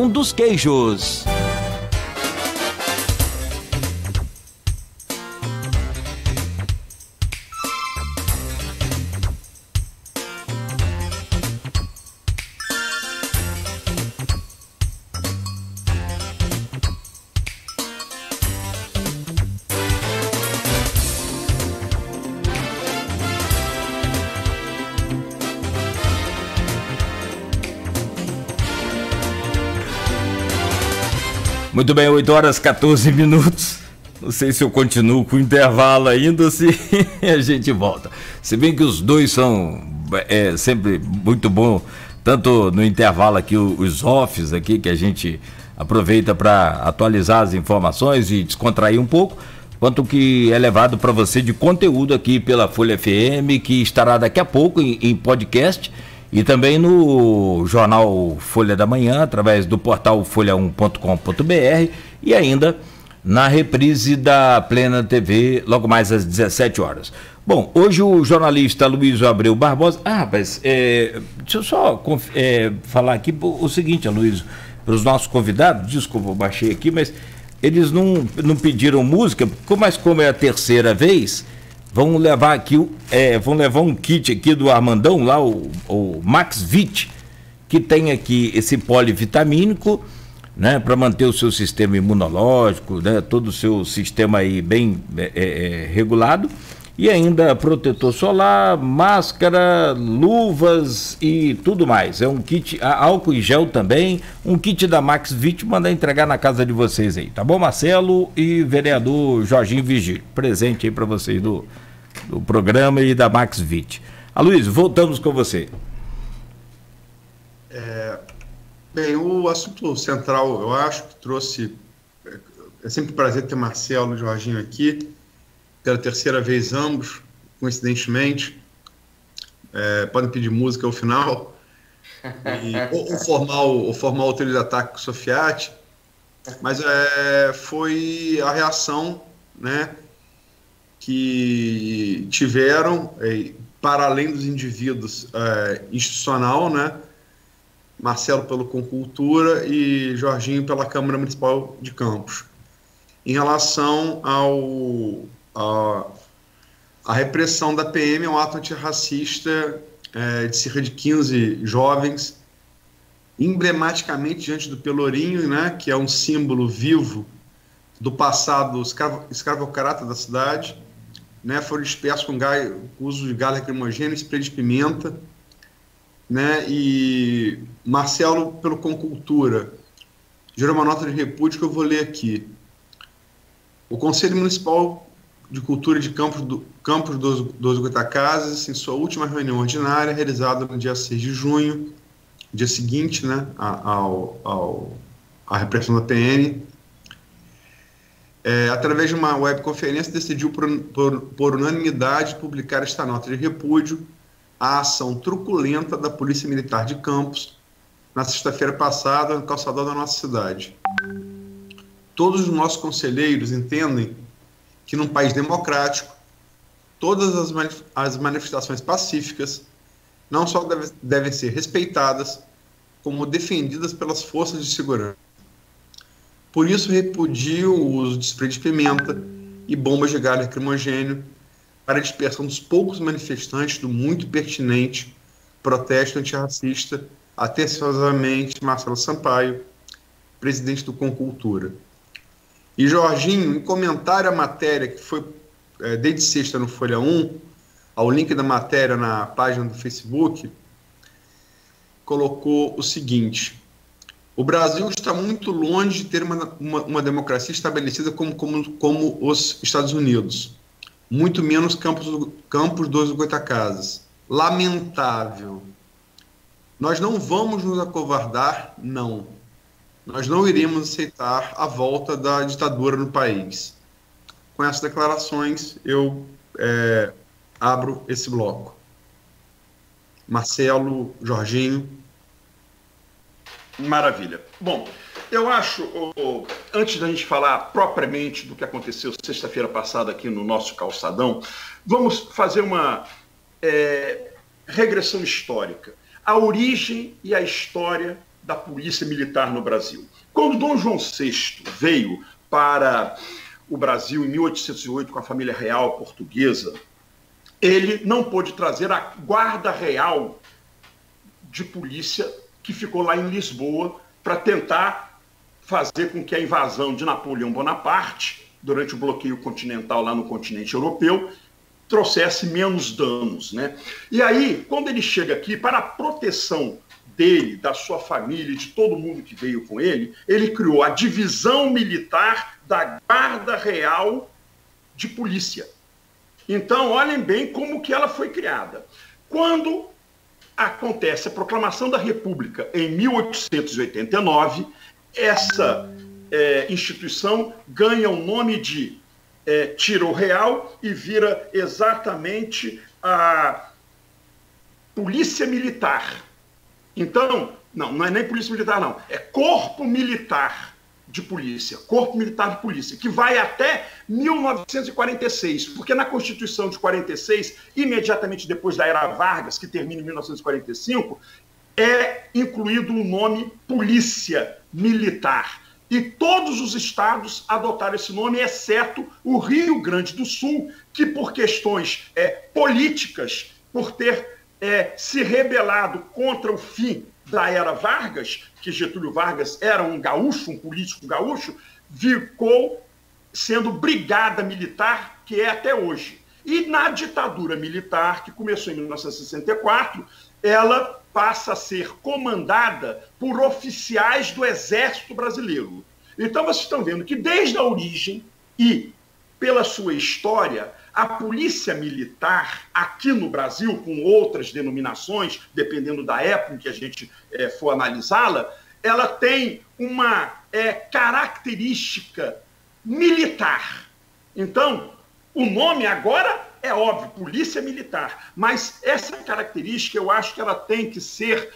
dos queijos. Muito bem, 8 horas 14 minutos. Não sei se eu continuo com o intervalo ainda ou se a gente volta. Se bem que os dois são sempre muito bom, tanto no intervalo aqui, os offs aqui, que a gente aproveita para atualizar as informações e descontrair um pouco, quanto o que é levado para você de conteúdo aqui pela Folha FM, que estará daqui a pouco em podcast. E também no jornal Folha da Manhã, através do portal folha1.com.br e ainda na reprise da Plena TV, logo mais às 17 horas. Bom, hoje o jornalista Aloysio Abreu Barbosa... Rapaz, deixa eu só falar aqui o seguinte, Aloysio, para os nossos convidados, desculpa, eu baixei aqui, mas eles não pediram música, mas como é a terceira vez... Vão levar aqui, um kit aqui do Armandão, lá o Max Vit, que tem aqui esse polivitamínico, né, para manter o seu sistema imunológico, né, todo o seu sistema aí bem regulado, e ainda protetor solar, máscara, luvas e tudo mais. É um kit, álcool e gel também, um kit da Max Vit, mandar entregar na casa de vocês aí, tá bom, Marcelo e vereador Jorginho Vigílio, presente aí para vocês do programa e da Max Vit. Aloysio, voltamos com você. Bem, o assunto central, eu acho que trouxe... É sempre um prazer ter Marcelo e Jorginho aqui, pela terceira vez ambos, coincidentemente. Podem pedir música ao final. Ou formar o trio de ataque com o Sofiati. Mas foi a reação, né, que tiveram, para além dos indivíduos, institucional, né? Marcelo pelo Concultura e Jorginho pela Câmara Municipal de Campos, em relação à repressão da PM, um ato antirracista de cerca de 15 jovens, emblematicamente diante do Pelourinho, né, que é um símbolo vivo do passado escravocrata da cidade, né, foram dispersos com uso de gás lacrimogêneo e spray de pimenta, né, e Marcelo, pelo Concultura, gerou uma nota de repúdio que eu vou ler aqui. O Conselho Municipal de Cultura de Campos dos Goitacazes, em sua última reunião ordinária, realizada no dia 6 de junho, dia seguinte, né, à repressão da PN, através de uma webconferência, decidiu por unanimidade publicar esta nota de repúdio à ação truculenta da Polícia Militar de Campos na sexta-feira passada no calçadão da nossa cidade. Todos os nossos conselheiros entendem que num país democrático todas as manifestações pacíficas não só devem ser respeitadas, como defendidas pelas forças de segurança. Por isso, repudio o uso de spray de pimenta e bombas de gás lacrimogêneo para a dispersão dos poucos manifestantes do muito pertinente protesto antirracista, atenciosamente, Marcelo Sampaio, presidente do Concultura. E Jorginho, em comentário à matéria que foi desde sexta no Folha 1, ao link da matéria na página do Facebook, colocou o seguinte: o Brasil está muito longe de ter uma democracia estabelecida como os Estados Unidos, muito menos Campos dos Goitacazes. Lamentável. Nós não vamos nos acovardar, não. Nós não iremos aceitar a volta da ditadura no país. Com essas declarações, eu abro esse bloco. Marcelo, Jorginho. Maravilha. Bom, eu acho, antes da gente falar propriamente do que aconteceu sexta-feira passada aqui no nosso calçadão, vamos fazer uma regressão histórica. A origem e a história da polícia militar no Brasil. Quando Dom João VI veio para o Brasil em 1808 com a família real portuguesa, ele não pôde trazer a guarda real de polícia que ficou lá em Lisboa para tentar fazer com que a invasão de Napoleão Bonaparte, durante o bloqueio continental lá no continente europeu, trouxesse menos danos, né? E aí, quando ele chega aqui, para a proteção dele, da sua família, de todo mundo que veio com ele, ele criou a divisão militar da Guarda Real de Polícia. Então, olhem bem como que ela foi criada. Quando acontece a proclamação da República em 1889, essa instituição ganha o nome de Tiro Real e vira exatamente a Polícia Militar. Então, não é nem Polícia Militar, não. É Corpo Militar de Polícia. Corpo Militar de Polícia, que vai até 1946, porque na Constituição de 46, imediatamente depois da Era Vargas, que termina em 1945, é incluído o nome Polícia Militar. E todos os estados adotaram esse nome, exceto o Rio Grande do Sul, que por questões políticas, por ter se rebelado contra o fim da Era Vargas, que Getúlio Vargas era um gaúcho, um político gaúcho, ficou sendo brigada militar, que é até hoje. E na ditadura militar, que começou em 1964, ela passa a ser comandada por oficiais do Exército Brasileiro. Então, vocês estão vendo que desde a origem e pela sua história, a polícia militar aqui no Brasil, com outras denominações, dependendo da época em que a gente for analisá-la, ela tem uma característica militar. Então, o nome agora é óbvio, polícia militar, mas essa característica eu acho que ela tem que ser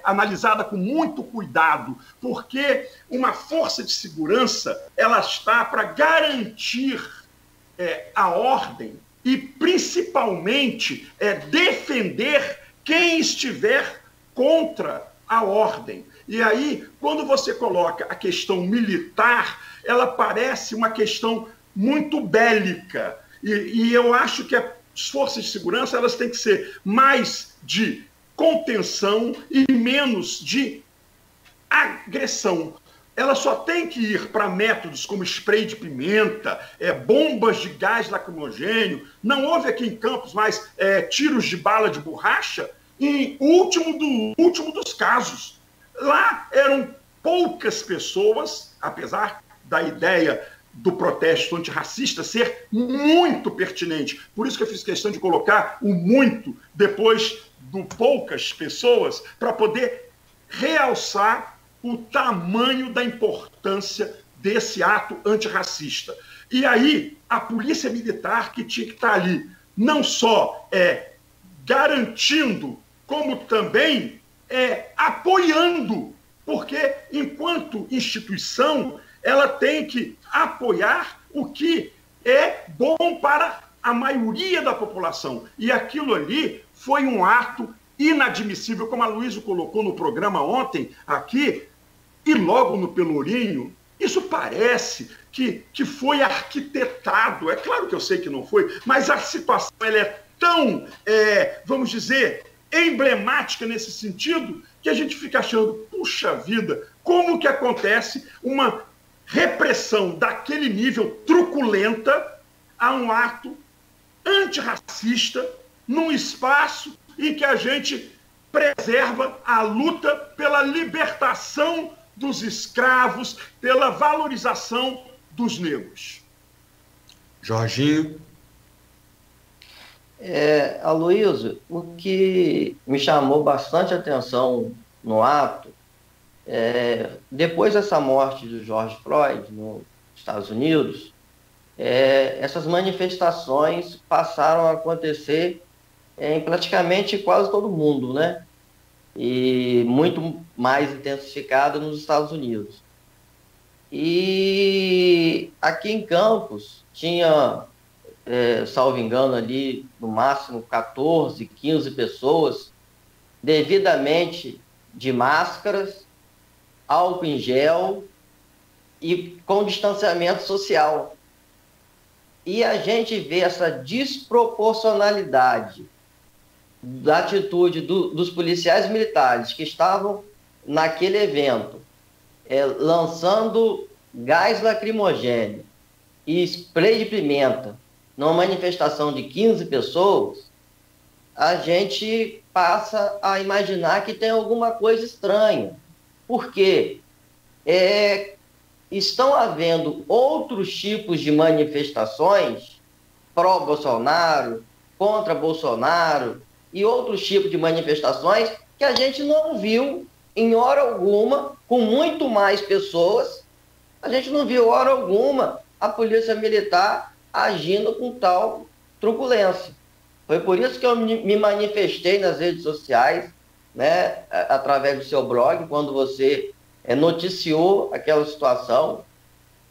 analisada com muito cuidado, porque uma força de segurança ela está para garantir a ordem e, principalmente, defender quem estiver contra a ordem. E aí, quando você coloca a questão militar, ela parece uma questão muito bélica. E eu acho que as forças de segurança elas têm que ser mais de contenção e menos de agressão. Ela só tem que ir para métodos como spray de pimenta, bombas de gás lacrimogênio. Não houve aqui em Campos mais tiros de bala de borracha, em último dos casos. Lá eram poucas pessoas, apesar da ideia do protesto antirracista ser muito pertinente. Por isso que eu fiz questão de colocar o muito depois do poucas pessoas, para poder realçar o tamanho da importância desse ato antirracista. E aí, a polícia militar que tinha que estar ali, não só garantindo, como também apoiando, porque enquanto instituição, ela tem que apoiar o que é bom para a maioria da população. E aquilo ali foi um ato inadmissível, como a Luísa colocou no programa ontem aqui, e logo no Pelourinho, isso parece que foi arquitetado. É claro que eu sei que não foi, mas a situação ela é tão, vamos dizer, emblemática nesse sentido, que a gente fica achando, puxa vida, como que acontece uma repressão daquele nível truculenta a um ato antirracista num espaço em que a gente preserva a luta pela libertação dos escravos, pela valorização dos negros. Jorginho. Aloysio, o que me chamou bastante atenção no ato, depois dessa morte do George Floyd nos Estados Unidos, essas manifestações passaram a acontecer em praticamente quase todo mundo, né? E muito mais intensificada nos Estados Unidos. E aqui em Campos tinha, salvo engano, ali no máximo 14, 15 pessoas devidamente de máscaras álcool em gel e com distanciamento social. E a gente vê essa desproporcionalidade da atitude dos policiais militares que estavam naquele evento, lançando gás lacrimogêneo e spray de pimenta numa manifestação de 15 pessoas, a gente passa a imaginar que tem alguma coisa estranha. Por quê? Estão havendo outros tipos de manifestações pró-Bolsonaro, contra Bolsonaro e outros tipos de manifestações que a gente não viu em hora alguma, com muito mais pessoas, a gente não viu hora alguma a polícia militar agindo com tal truculência. Foi por isso que eu me manifestei nas redes sociais, né, através do seu blog, quando você noticiou aquela situação.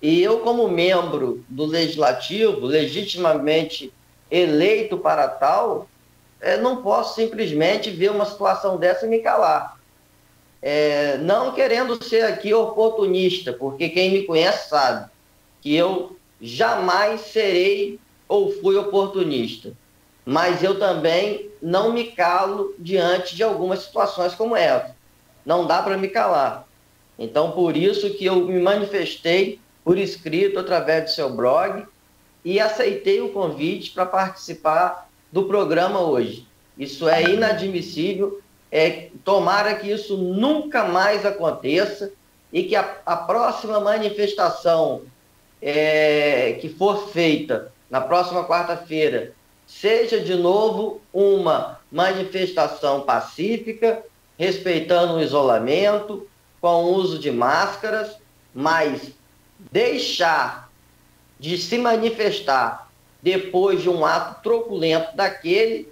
E eu, como membro do Legislativo, legitimamente eleito para tal, não posso simplesmente ver uma situação dessa e me calar. Não querendo ser aqui oportunista, porque quem me conhece sabe que eu jamais serei ou fui oportunista. Mas eu também não me calo diante de algumas situações como essa. Não dá para me calar. Então, por isso que eu me manifestei por escrito através do seu blog e aceitei o convite para participar do programa hoje. Isso é inadmissível. Tomara que isso nunca mais aconteça e que a próxima manifestação que for feita na próxima quarta-feira seja de novo uma manifestação pacífica, respeitando o isolamento, com o uso de máscaras, mas deixar de se manifestar depois de um ato truculento daquele,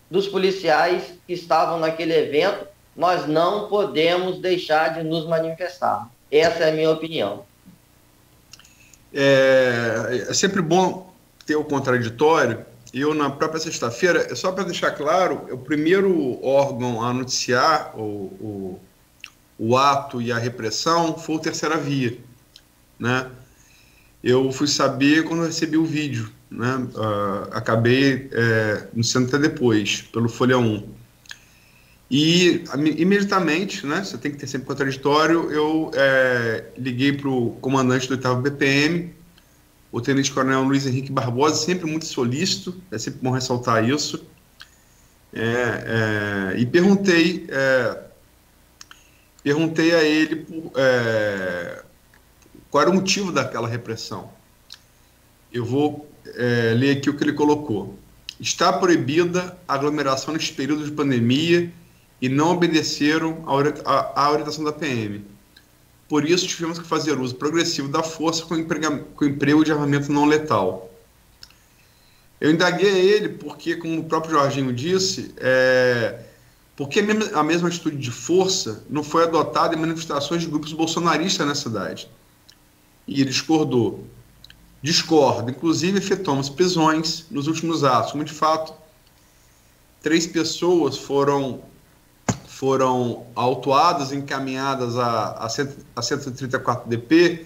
dos policiais que estavam naquele evento, nós não podemos deixar de nos manifestar. Essa é a minha opinião. É sempre bom ter o contraditório. Eu, na própria sexta-feira, só para deixar claro, o primeiro órgão a noticiar o ato e a repressão foi o Terceira Via, né? Eu fui saber quando eu recebi o vídeo, né? Acabei anunciando até depois, pelo Folha 1. E imediatamente, né? Você tem que ter sempre contraditório. Eu liguei para o comandante do 8º BPM, o tenente-coronel Luiz Henrique Barbosa, sempre muito solícito, é sempre bom ressaltar isso. E perguntei a ele qual era o motivo daquela repressão. Eu vou ler aqui o que ele colocou. Está proibida a aglomeração neste período de pandemia e não obedeceram à orientação da PM. Por isso, tivemos que fazer uso progressivo da força com emprego de armamento não letal. Eu indaguei a ele porque, como o próprio Jorginho disse, porque a mesma atitude de força não foi adotada em manifestações de grupos bolsonaristas na cidade. E ele discordou. Discordo. Inclusive, efetuamos prisões nos últimos atos. Como, de fato, 3 pessoas foram autuadas, encaminhadas a 134DP,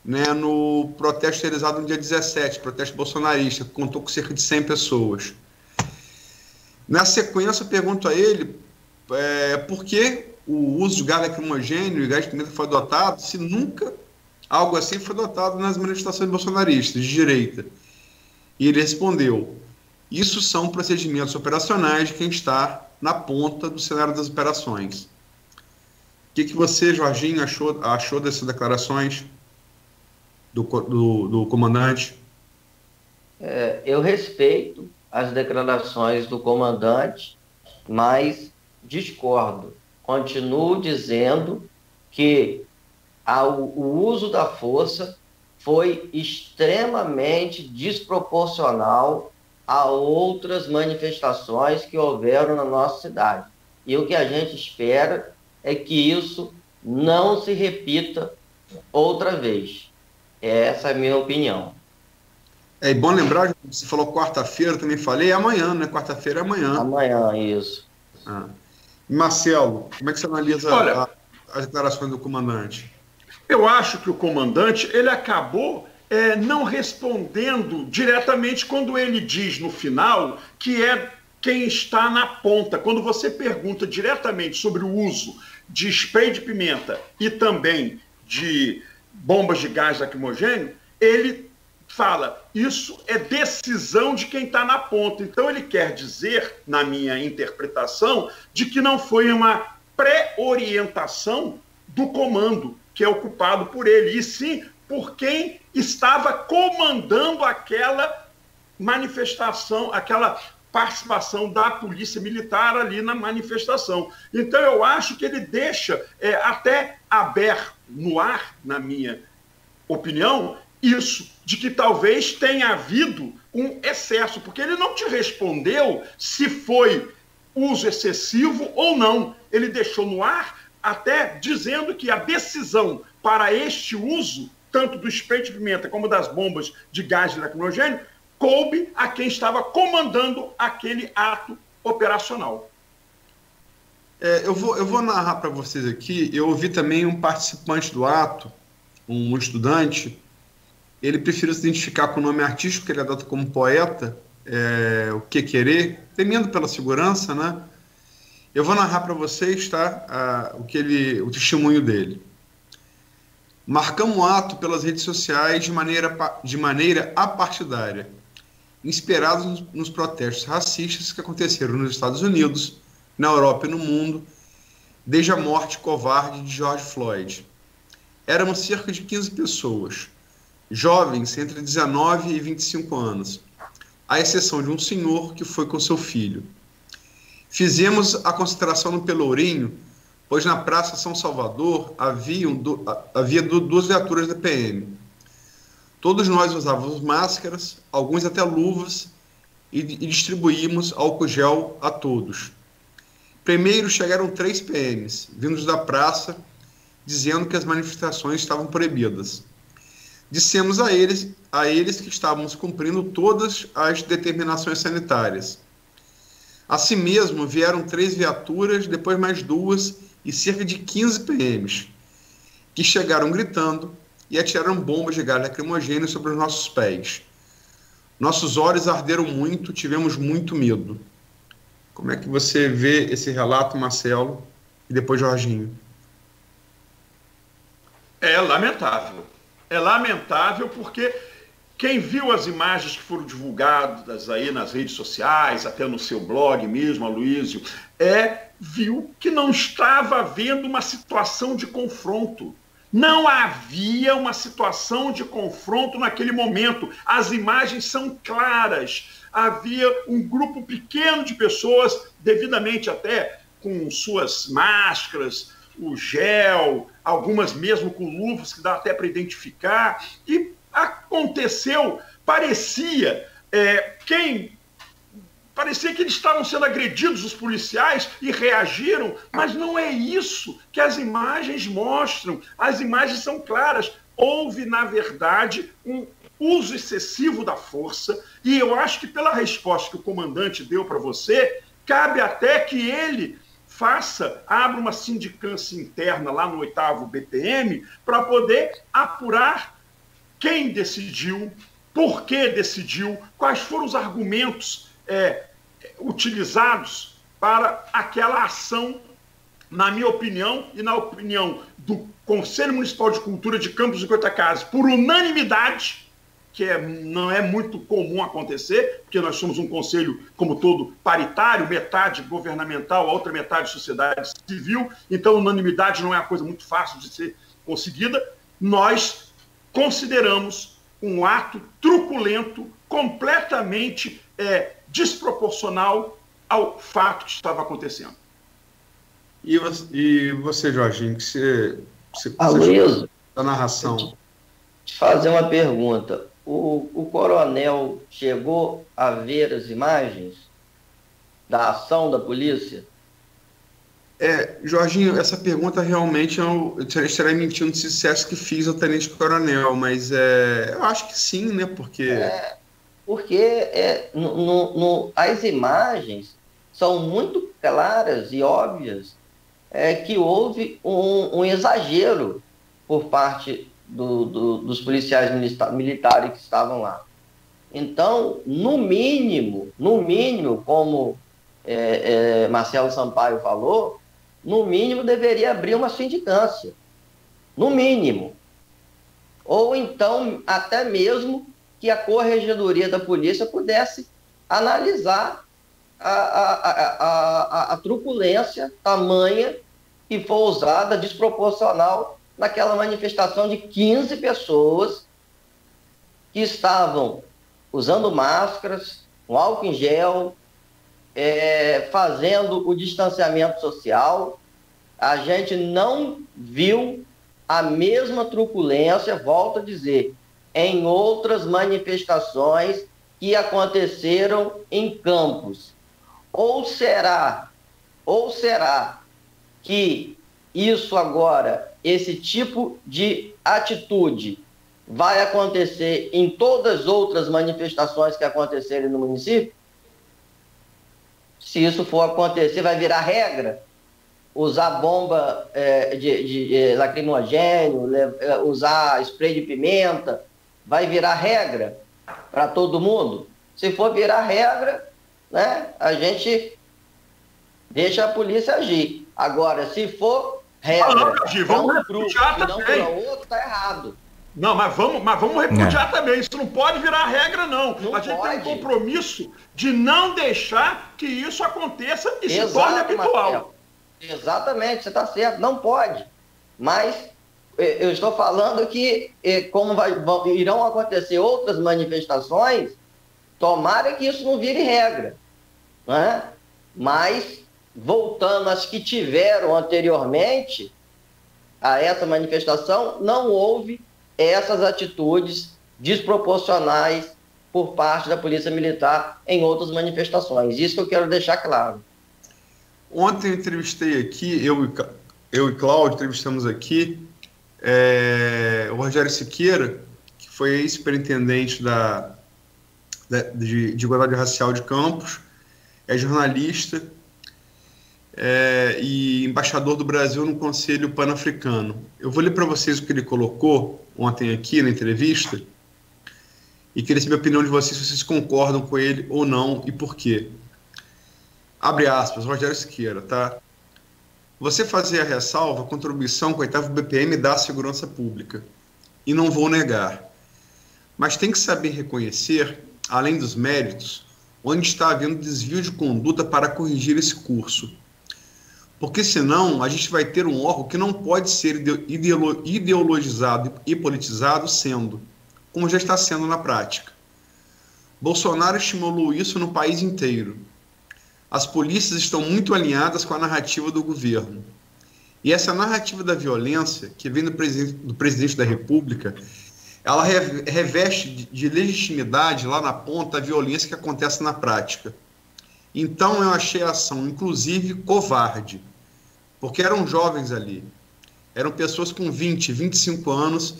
né, no protesto realizado no dia 17, protesto bolsonarista, que contou com cerca de 100 pessoas. Na sequência, eu pergunto a ele por que o uso de gás lacrimogêneo e gás de pimenta foi adotado, se nunca algo assim foi adotado nas manifestações bolsonaristas de direita. E ele respondeu: isso são procedimentos operacionais de quem está na ponta do cenário das operações. O que você, Jorginho, achou dessas declarações do comandante? Eu respeito as declarações do comandante, mas discordo. Continuo dizendo que o uso da força foi extremamente desproporcional a outras manifestações que houveram na nossa cidade. E o que a gente espera é que isso não se repita outra vez. Essa é a minha opinião. É bom lembrar, você falou quarta-feira, eu também falei, é amanhã, né? Quarta-feira é amanhã. Amanhã, isso. Marcelo, como é que você analisa as declarações do comandante? Eu acho que o comandante ele acabou não respondendo diretamente quando ele diz no final que é quem está na ponta. Quando você pergunta diretamente sobre o uso de spray de pimenta e também de bombas de gás lacrimogêneo, ele fala, isso é decisão de quem está na ponta. Então ele quer dizer, na minha interpretação, de que não foi uma pré-orientação do comando que é ocupado por ele, e sim por quem estava comandando aquela manifestação, aquela participação da polícia militar ali na manifestação. Então eu acho que ele deixa até aberto no ar, na minha opinião, isso, de que talvez tenha havido um excesso, porque ele não te respondeu se foi uso excessivo ou não. Ele deixou no ar até dizendo que a decisão para este uso, tanto do spray de pimenta como das bombas de gás lacrimogêneo, coube a quem estava comandando aquele ato operacional. Eu vou narrar para vocês aqui. Eu ouvi também um participante do ato, um estudante. Ele preferiu se identificar com o nome artístico, que ele é dado como poeta, o Que Querer, temendo pela segurança, né? Eu vou narrar para vocês, tá? O testemunho dele. Marcamos o ato pelas redes sociais de maneira apartidária, inspirados nos protestos racistas que aconteceram nos Estados Unidos, na Europa e no mundo, desde a morte covarde de George Floyd. Éramos cerca de 15 pessoas, jovens entre 19 e 25 anos, à exceção de um senhor que foi com seu filho. Fizemos a concentração no Pelourinho, pois na Praça São Salvador havia duas viaturas da PM. Todos nós usávamos máscaras, alguns até luvas, e distribuímos álcool gel a todos. Primeiro chegaram 3 PMs, vindos da praça, dizendo que as manifestações estavam proibidas. Dissemos a eles que estávamos cumprindo todas as determinações sanitárias. Assim mesmo, vieram 3 viaturas, depois mais 2 e cerca de 15 PMs, que chegaram gritando e atiraram bombas de gás lacrimogêneo sobre os nossos pés. Nossos olhos arderam muito, tivemos muito medo. Como é que você vê esse relato, Marcelo, e depois Jorginho? É lamentável. É lamentável porque quem viu as imagens que foram divulgadas aí nas redes sociais, até no seu blog mesmo, Aloysio, viu que não estava havendo uma situação de confronto. Não havia uma situação de confronto naquele momento. As imagens são claras. Havia um grupo pequeno de pessoas, devidamente até com suas máscaras, o gel, algumas mesmo com luvas, que dá até para identificar, e aconteceu, parecia que eles estavam sendo agredidos, os policiais, e reagiram, mas não é isso que as imagens mostram. As imagens são claras. Houve, na verdade, um uso excessivo da força, e eu acho que pela resposta que o comandante deu para você, cabe até que ele abra uma sindicância interna lá no 8º BPM para poder apurar quem decidiu, por que decidiu, quais foram os argumentos utilizados para aquela ação, na minha opinião e na opinião do Conselho Municipal de Cultura de Campos do Goytacazes, por unanimidade, que não é muito comum acontecer, porque nós somos um conselho, como todo, paritário, metade governamental, a outra metade sociedade civil, então unanimidade não é uma coisa muito fácil de ser conseguida. Nós consideramos um ato truculento, completamente desproporcional ao fato que estava acontecendo. E você, Jorginho, que você Aloysio, da narração? Te fazer uma pergunta. O coronel chegou a ver as imagens da ação da polícia? Jorginho, essa pergunta realmente eu estaria mentindo se dissesse que fiz ao tenente-coronel, mas eu acho que sim, né? Porque as imagens são muito claras e óbvias que houve um exagero por parte dos policiais militares que estavam lá. Então, no mínimo, como Marcelo Sampaio falou, no mínimo deveria abrir uma sindicância. No mínimo. Ou então, até mesmo que a Corregedoria da Polícia pudesse analisar a truculência tamanha que foi usada, desproporcional, naquela manifestação de 15 pessoas que estavam usando máscaras, com álcool em gel, fazendo o distanciamento social. A gente não viu a mesma truculência, volto a dizer, em outras manifestações que aconteceram em Campos. Ou será que isso agora, esse tipo de atitude, vai acontecer em todas as outras manifestações que acontecerem no município? Se isso for acontecer, vai virar regra? Usar bomba de lacrimogênio, usar spray de pimenta, vai virar regra para todo mundo? Se for virar regra, né, a gente deixa a polícia agir. Agora, se for regra para um grupo e não para outro, está errado. Não, mas vamos repudiar também. Isso não pode virar regra, não. A gente tem um compromisso de não deixar que isso aconteça e se torne habitual. Marcelo. Exatamente, você está certo, não pode. Mas eu estou falando que, como irão acontecer outras manifestações, tomara que isso não vire regra. Né? Mas, voltando às que tiveram anteriormente a essa manifestação, não houve essas atitudes desproporcionais por parte da Polícia Militar em outras manifestações. Isso que eu quero deixar claro. Ontem eu entrevistei aqui, eu e Cláudio entrevistamos aqui o Rogério Siqueira, que foi ex-superintendente de Igualdade Racial de Campos, é jornalista e embaixador do Brasil no Conselho Pan-Africano. Eu vou ler para vocês o que ele colocou ontem aqui na entrevista e queria saber a opinião de vocês, se vocês concordam com ele ou não e por quê. Abre aspas, Rogério Siqueira, tá? Você fazia a ressalva, a contribuição com o 8º BPM da segurança pública. E não vou negar. Mas tem que saber reconhecer, além dos méritos, onde está havendo desvio de conduta para corrigir esse curso. Porque senão a gente vai ter um órgão que não pode ser ideologizado e politizado sendo, como já está sendo na prática. Bolsonaro estimulou isso no país inteiro. As polícias estão muito alinhadas com a narrativa do governo. E essa narrativa da violência, que vem do presidente da República, ela reveste de legitimidade lá na ponta a violência que acontece na prática. Então eu achei a ação, inclusive, covarde, porque eram jovens ali, eram pessoas com 20, 25 anos,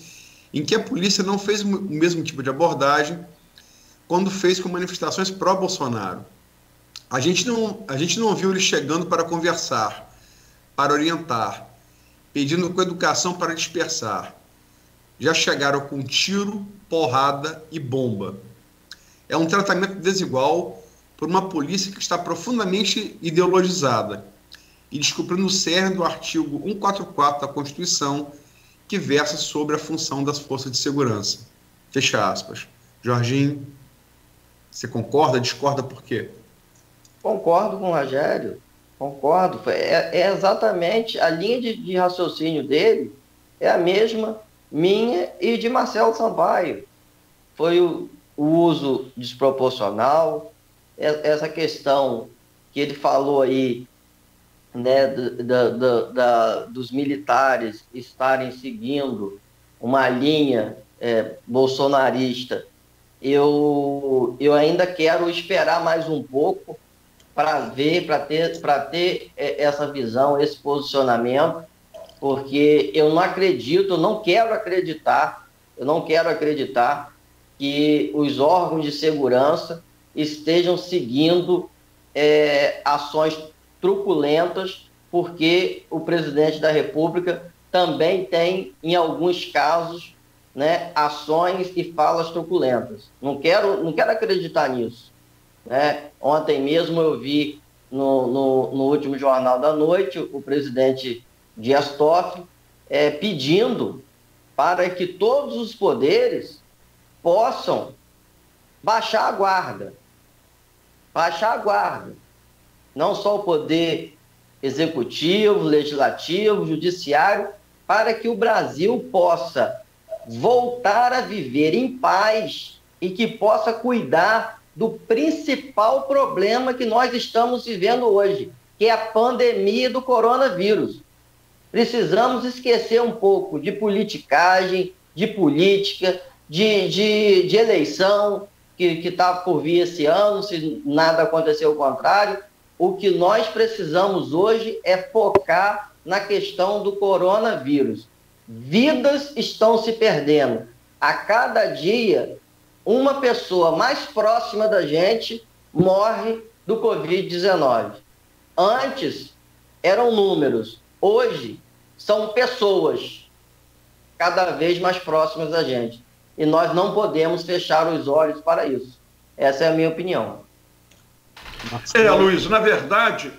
em que a polícia não fez o mesmo tipo de abordagem quando fez com manifestações pró-Bolsonaro. A gente não viu eles chegando para conversar, para orientar, pedindo com educação para dispersar. Já chegaram com tiro, porrada e bomba. É um tratamento desigual por uma polícia que está profundamente ideologizada e descobrindo o cerne do artigo 144 da Constituição, que versa sobre a função das forças de segurança. Fecha aspas. Jorginho, você concorda, discorda por quê? Concordo com o Rogério, concordo. É exatamente a linha de raciocínio dele, é a mesma minha e de Marcelo Sampaio. Foi o uso desproporcional, essa questão que ele falou aí, né, dos militares estarem seguindo uma linha bolsonarista. Eu ainda quero esperar mais um pouco para ver, para ter essa visão, esse posicionamento, porque eu não acredito, eu não quero acreditar que os órgãos de segurança estejam seguindo ações truculentas porque o presidente da República também tem, em alguns casos, né, ações e falas truculentas. Não quero acreditar nisso. Né? Ontem mesmo eu vi no último Jornal da Noite o presidente Dias Toffoli pedindo para que todos os poderes possam baixar a guarda. Baixar a guarda. Não só o poder executivo, legislativo, judiciário, para que o Brasil possa voltar a viver em paz e que possa cuidar do principal problema que nós estamos vivendo hoje, que é a pandemia do coronavírus. Precisamos esquecer um pouco de politicagem, de política, de eleição, que está por vir esse ano, se nada acontecer ao contrário. O que nós precisamos hoje é focar na questão do coronavírus. Vidas estão se perdendo. A cada dia, uma pessoa mais próxima da gente morre do Covid-19. Antes, eram números. Hoje, são pessoas cada vez mais próximas da gente. E nós não podemos fechar os olhos para isso. Essa é a minha opinião. Luiz, na verdade,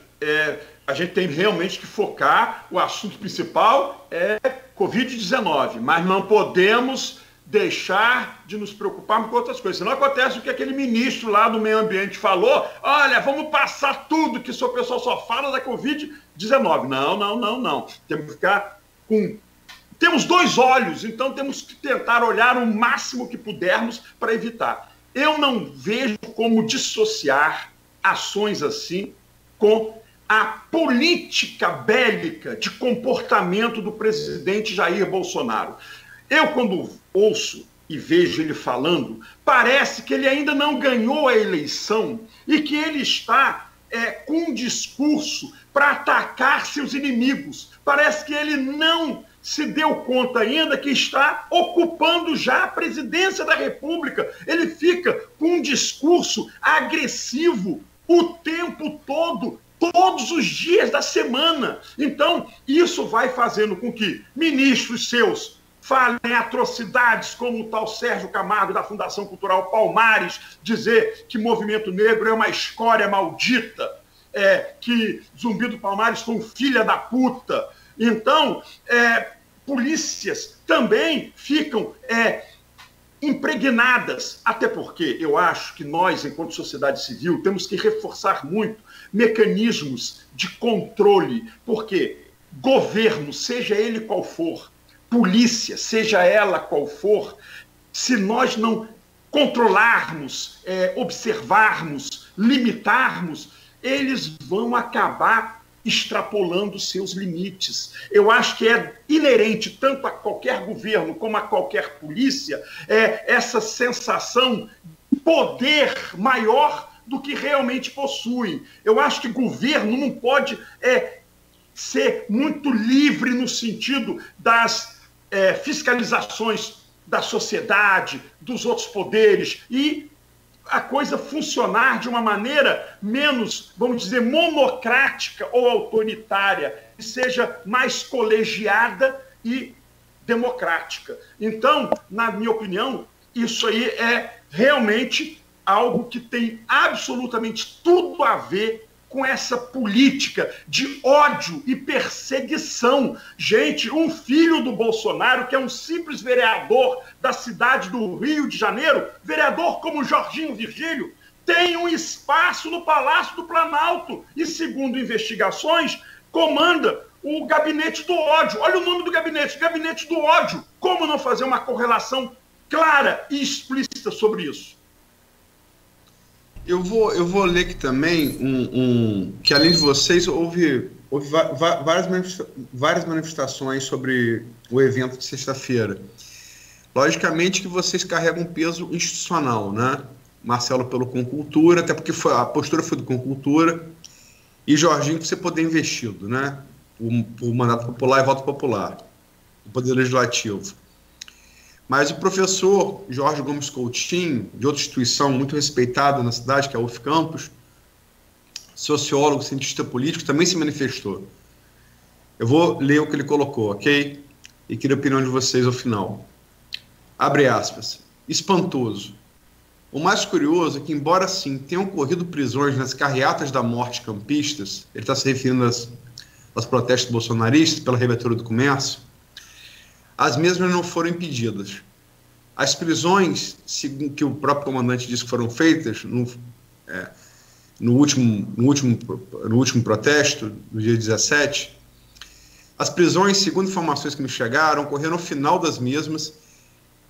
a gente tem realmente que focar, o assunto principal é Covid-19, mas não podemos deixar de nos preocupar com outras coisas. Senão acontece o que aquele ministro lá do meio ambiente falou: olha, vamos passar tudo, que o pessoal só fala da Covid-19. Não. Temos que ficar com... Temos dois olhos, então temos que tentar olhar o máximo que pudermos para evitar. Eu não vejo como dissociar ações assim com a política bélica de comportamento do presidente Jair Bolsonaro. Eu, quando ouço e vejo ele falando, parece que ele ainda não ganhou a eleição e que ele está com um discurso para atacar seus inimigos. Parece que ele não se deu conta ainda que está ocupando já a presidência da República. Ele fica com um discurso agressivo o tempo todo, todos os dias da semana. Então, isso vai fazendo com que ministros seus falem atrocidades, como o tal Sérgio Camargo, da Fundação Cultural Palmares, dizer que movimento negro é uma escória maldita, que Zumbi do Palmares foi um filho da puta. Então, polícias também ficam impregnadas, até porque eu acho que nós, enquanto sociedade civil, temos que reforçar muito mecanismos de controle, porque governo, seja ele qual for, polícia, seja ela qual for, se nós não controlarmos, observarmos, limitarmos, eles vão acabar extrapolando seus limites. Eu acho que é inerente tanto a qualquer governo como a qualquer polícia essa sensação de poder maior do que realmente possuem. Eu acho que governo não pode ser muito livre no sentido das fiscalizações da sociedade, dos outros poderes, e a coisa funcionar de uma maneira menos, vamos dizer, monocrática ou autoritária, que seja mais colegiada e democrática. Então, na minha opinião, isso aí é realmente algo que tem absolutamente tudo a ver com essa política de ódio e perseguição. Gente, um filho do Bolsonaro, que é um simples vereador da cidade do Rio de Janeiro, vereador como Jorginho Virgílio, tem um espaço no Palácio do Planalto e, segundo investigações, comanda o Gabinete do Ódio. Olha o nome do gabinete, Gabinete do Ódio. Como não fazer uma correlação clara e explícita sobre isso? Eu vou ler aqui também que, além de vocês, houve várias manifestações sobre o evento de sexta-feira. Logicamente que vocês carregam um peso institucional, né? Marcelo pelo Concultura, até porque a postura foi do Concultura, e Jorginho para você poder investido, né? O mandato popular e voto popular, o poder legislativo. Mas o professor Jorge Gomes Coutinho, de outra instituição muito respeitada na cidade, que é a UF Campus, sociólogo, cientista político, também se manifestou. Eu vou ler o que ele colocou, ok? E queria a opinião de vocês ao final. Abre aspas. Espantoso. O mais curioso é que, embora sim tenham ocorrido prisões nas carreatas da morte campistas, ele está se referindo aos protestos bolsonaristas pela reabertura do comércio, as mesmas não foram impedidas. As prisões, que o próprio comandante disse que foram feitas no último protesto, no dia 17, as prisões, segundo informações que me chegaram, ocorreram no final das mesmas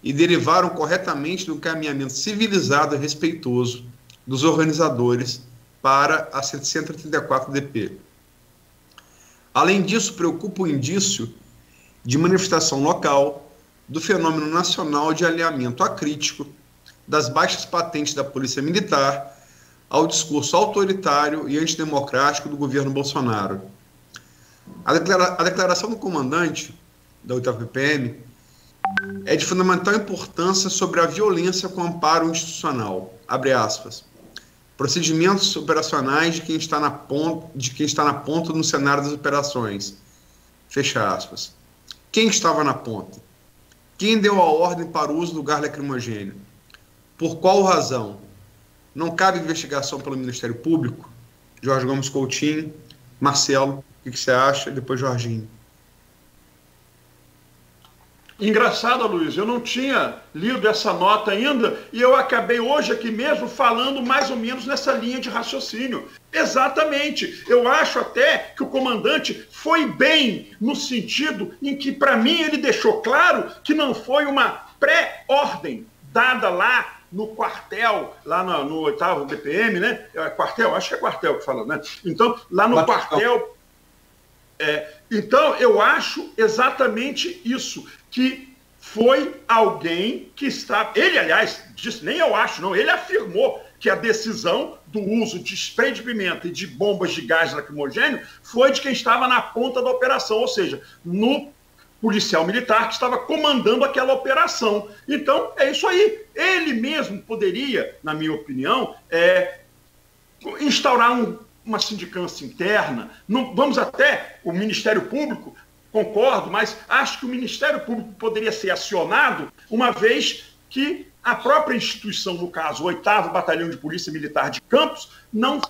e derivaram corretamente do encaminhamento civilizado e respeitoso dos organizadores para a 134DP. Além disso, preocupa o indício de manifestação local do fenômeno nacional de alinhamento acrítico das baixas patentes da Polícia Militar ao discurso autoritário e antidemocrático do governo Bolsonaro. A declaração do comandante da 8ª PPM é de fundamental importância sobre a violência com amparo institucional. Abre aspas. Procedimentos operacionais de quem está na ponta no cenário das operações. Fecha aspas. Quem estava na ponta? Quem deu a ordem para o uso do gás lacrimogêneo? Por qual razão? Não cabe investigação pelo Ministério Público? Jorge Gomes Coutinho, Marcelo, o que você acha? E depois Jorginho. Engraçado, Luiz, eu não tinha lido essa nota ainda e eu acabei hoje aqui mesmo falando mais ou menos nessa linha de raciocínio. Exatamente. Eu acho até que o comandante foi bem no sentido em que, para mim, ele deixou claro que não foi uma pré-ordem dada lá no quartel, lá no 8º BPM, né? Quartel, acho que é quartel que fala, né? Então, lá no quartel... Então, eu acho exatamente isso, que foi alguém que está... Ele, aliás, disse, nem eu acho, não, ele afirmou que a decisão do uso de spray de pimenta e de bombas de gás lacrimogêneo foi de quem estava na ponta da operação, ou seja, no policial militar que estava comandando aquela operação. Então, é isso aí. Ele mesmo poderia, na minha opinião, instaurar uma sindicância interna. Não, vamos até o Ministério Público, concordo, mas acho que o Ministério Público poderia ser acionado, uma vez que a própria instituição, no caso, o 8º Batalhão de Polícia Militar de Campos, não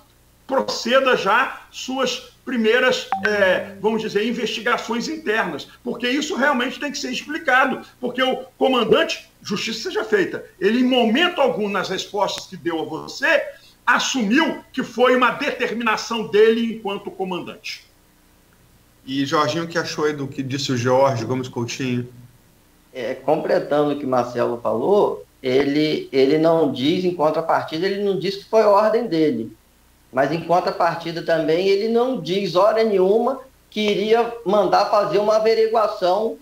proceda já suas primeiras, vamos dizer, investigações internas, porque isso realmente tem que ser explicado, porque o comandante, justiça seja feita, ele em momento algum nas respostas que deu a você, assumiu que foi uma determinação dele enquanto comandante. E Jorginho, o que achou aí do que disse o Jorge Gomes Coutinho? Completando o que Marcelo falou, ele não diz, em contrapartida, ele não diz que foi ordem dele. Mas, em contrapartida também, ele não diz hora nenhuma que iria mandar fazer uma averiguação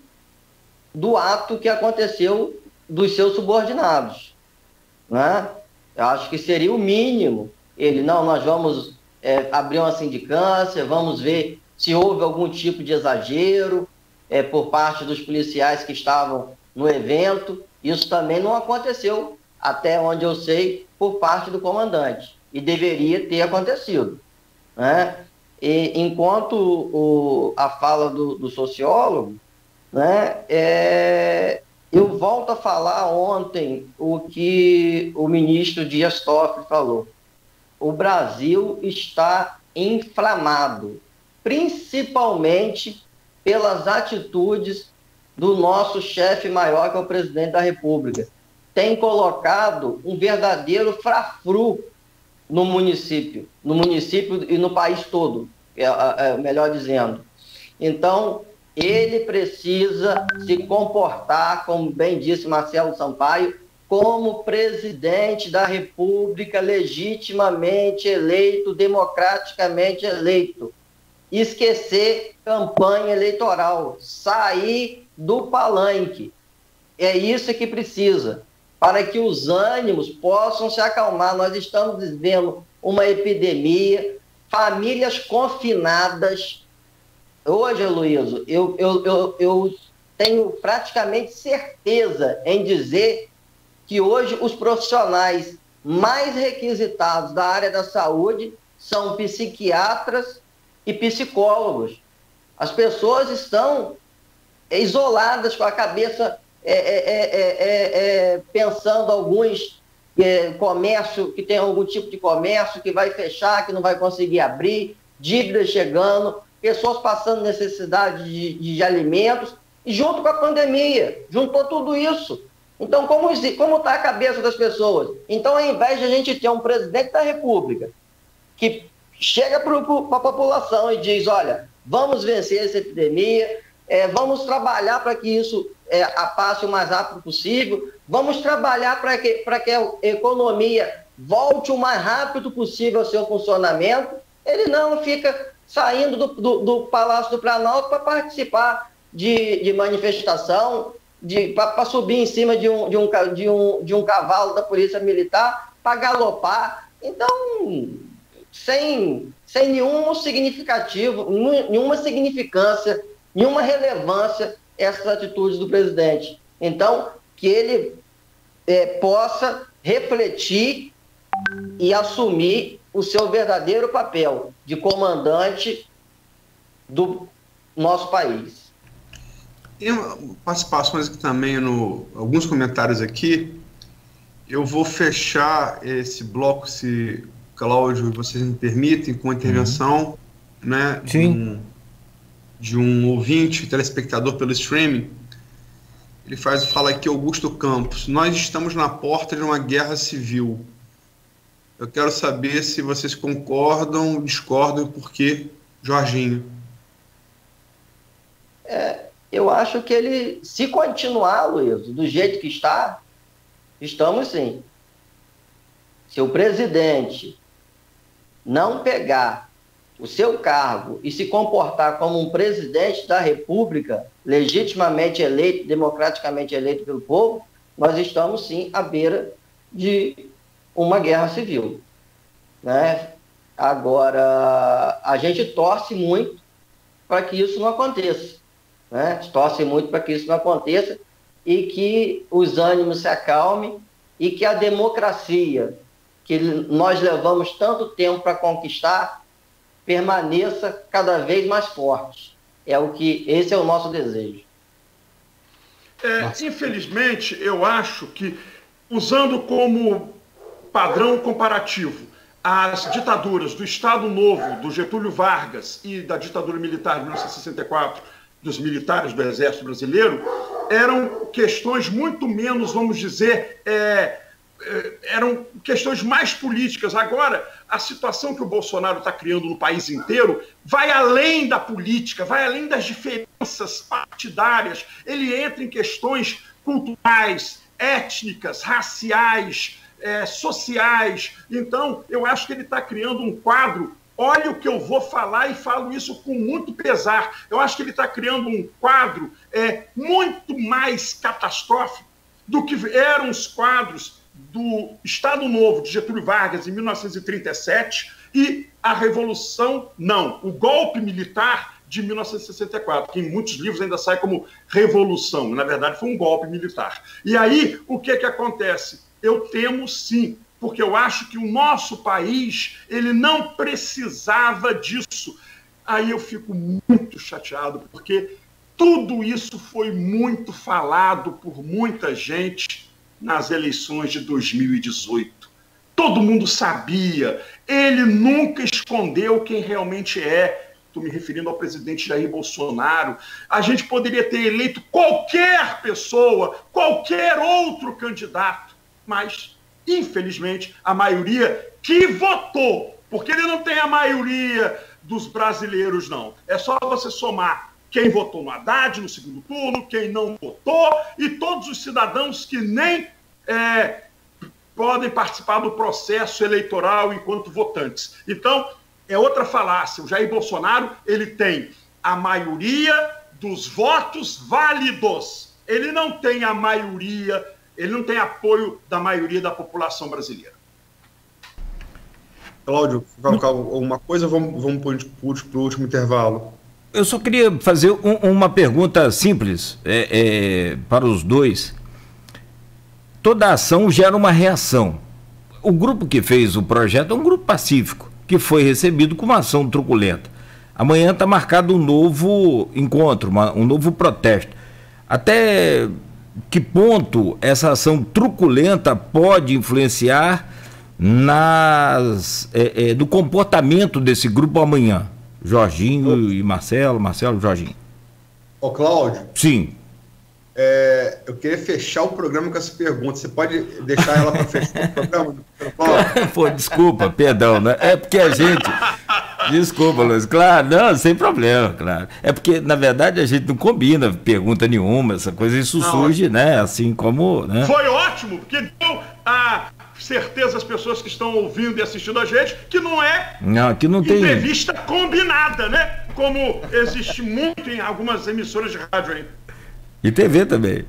do ato que aconteceu dos seus subordinados. Né? Eu acho que seria o mínimo. Nós vamos abrir uma sindicância, vamos ver se houve algum tipo de exagero por parte dos policiais que estavam no evento. Isso também não aconteceu, até onde eu sei, por parte do comandante. E deveria ter acontecido. Né? E, enquanto a fala do sociólogo, né, eu volto a falar ontem o que o ministro Dias Toffoli falou. O Brasil está inflamado, principalmente pelas atitudes do nosso chefe maior, que é o presidente da República. Tem colocado um verdadeiro frafru no município e no país todo, melhor dizendo. Então, ele precisa se comportar, como bem disse Marcelo Sampaio, como presidente da República legitimamente eleito, democraticamente eleito. Esquecer campanha eleitoral, sair do palanque. É isso que precisa, para que os ânimos possam se acalmar. Nós estamos vivendo uma epidemia, famílias confinadas. Hoje, Luísa, eu tenho praticamente certeza em dizer que hoje os profissionais mais requisitados da área da saúde são psiquiatras e psicólogos. As pessoas estão isoladas, com a cabeça pensando alguns comércio, que tem algum tipo de comércio que vai fechar, que não vai conseguir abrir, dívidas chegando, pessoas passando necessidade de alimentos, e junto com a pandemia, juntou tudo isso. Então, como está a cabeça das pessoas? Então, ao invés de a gente ter um presidente da República que chega para a população e diz, olha, vamos vencer essa epidemia, vamos trabalhar para que isso passe o mais rápido possível, vamos trabalhar para que a economia volte o mais rápido possível ao seu funcionamento. Ele não fica saindo do Palácio do Planalto para participar de manifestação, para subir em cima de um cavalo da Polícia Militar, para galopar. Então, sem nenhum significativo, nenhuma significância, nenhuma relevância essas atitudes do presidente. Então, que ele possa refletir e assumir o seu verdadeiro papel de comandante do nosso país. Tem participações aqui também, alguns comentários aqui. Eu vou fechar esse bloco, se Cláudio e vocês me permitem, com a intervenção né, de um ouvinte, telespectador pelo streaming. Ele fala aqui, Augusto Campos: nós estamos na porta de uma guerra civil. Eu quero saber se vocês concordam, discordam, por quê, Jorginho? Eu acho que ele, se continuar, Luiz, do jeito que está, estamos sim. Se o presidente não pegar o seu cargo e se comportar como um presidente da República, legitimamente eleito, democraticamente eleito pelo povo, nós estamos sim à beira de uma guerra civil, né? Agora, a gente torce muito para que isso não aconteça, né? Torce muito para que isso não aconteça e que os ânimos se acalmem e que a democracia, que nós levamos tanto tempo para conquistar, permaneça cada vez mais forte. Esse é o nosso desejo. Infelizmente, eu acho que, usando como padrão comparativo as ditaduras do Estado Novo, do Getúlio Vargas, e da ditadura militar de 1964, dos militares do Exército Brasileiro, eram questões muito menos, vamos dizer, eram questões mais políticas. Agora, a situação que o Bolsonaro está criando no país inteiro vai além da política, vai além das diferenças partidárias. Ele entra em questões culturais, étnicas, raciais, sociais. Então, eu acho que ele está criando um quadro. Olha o que eu vou falar e falo isso com muito pesar. Eu acho que ele está criando um quadro muito mais catastrófico do que eram os quadros do Estado Novo de Getúlio Vargas em 1937 e a Revolução, o golpe militar de 1964, que em muitos livros ainda sai como revolução. Na verdade, foi um golpe militar. E aí, o que acontece? Eu temo sim, porque eu acho que o nosso país, ele não precisava disso. Aí eu fico muito chateado, porque tudo isso foi muito falado por muita gente nas eleições de 2018. Todo mundo sabia. Ele nunca escondeu quem realmente é. Estou me referindo ao presidente Jair Bolsonaro. A gente poderia ter eleito qualquer pessoa, qualquer outro candidato, mas, infelizmente, a maioria que votou, porque ele não tem a maioria dos brasileiros, não. É só você somar quem votou no Haddad no segundo turno, quem não votou, e todos os cidadãos que nem podem participar do processo eleitoral enquanto votantes. Então, é outra falácia. O Jair Bolsonaro, ele tem a maioria dos votos válidos. Ele não tem a maioria, ele não tem apoio da maioria da população brasileira. Cláudio, colocar alguma coisa, vamos para o último intervalo. Eu só queria fazer uma pergunta simples para os dois. Toda ação gera uma reação. O grupo que fez o projeto é um grupo pacífico, que foi recebido com uma ação truculenta. Amanhã está marcado um novo encontro, um novo protesto. Até que ponto essa ação truculenta pode influenciar no comportamento desse grupo amanhã? Jorginho e Marcelo, Jorginho. Ô, Cláudio. Sim. Eu queria fechar o programa com essa pergunta. Você pode deixar ela para fechar o programa? Pô, desculpa, perdão, né? É porque a gente... Desculpa, Luiz. Claro, não, sem problema, claro. É porque, na verdade, a gente não combina pergunta nenhuma, essa coisa, isso surge, né? Assim como... Né? Foi ótimo, porque deu a certeza às pessoas que estão ouvindo e assistindo a gente que não é que não tem entrevista combinada, né? Como existe muito em algumas emissoras de rádio aí. E TV também.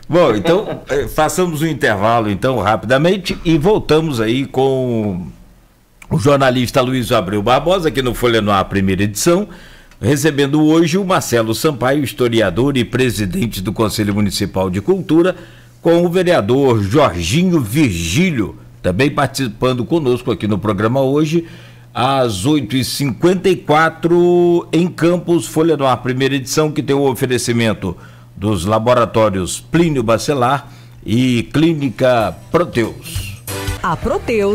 Bom, então, façamos um intervalo, então, rapidamente, e voltamos aí com o jornalista Luiz Abreu Barbosa, aqui no Folha no Ar, primeira edição, recebendo hoje o Marcelo Sampaio, historiador e presidente do Conselho Municipal de Cultura, com o vereador Jorginho Virgílio, também participando conosco aqui no programa hoje, às 8h54, em Campos, Folha no Ar, primeira edição, que tem o oferecimento dos laboratórios Plínio Bacelar e Clínica Proteus. A Proteus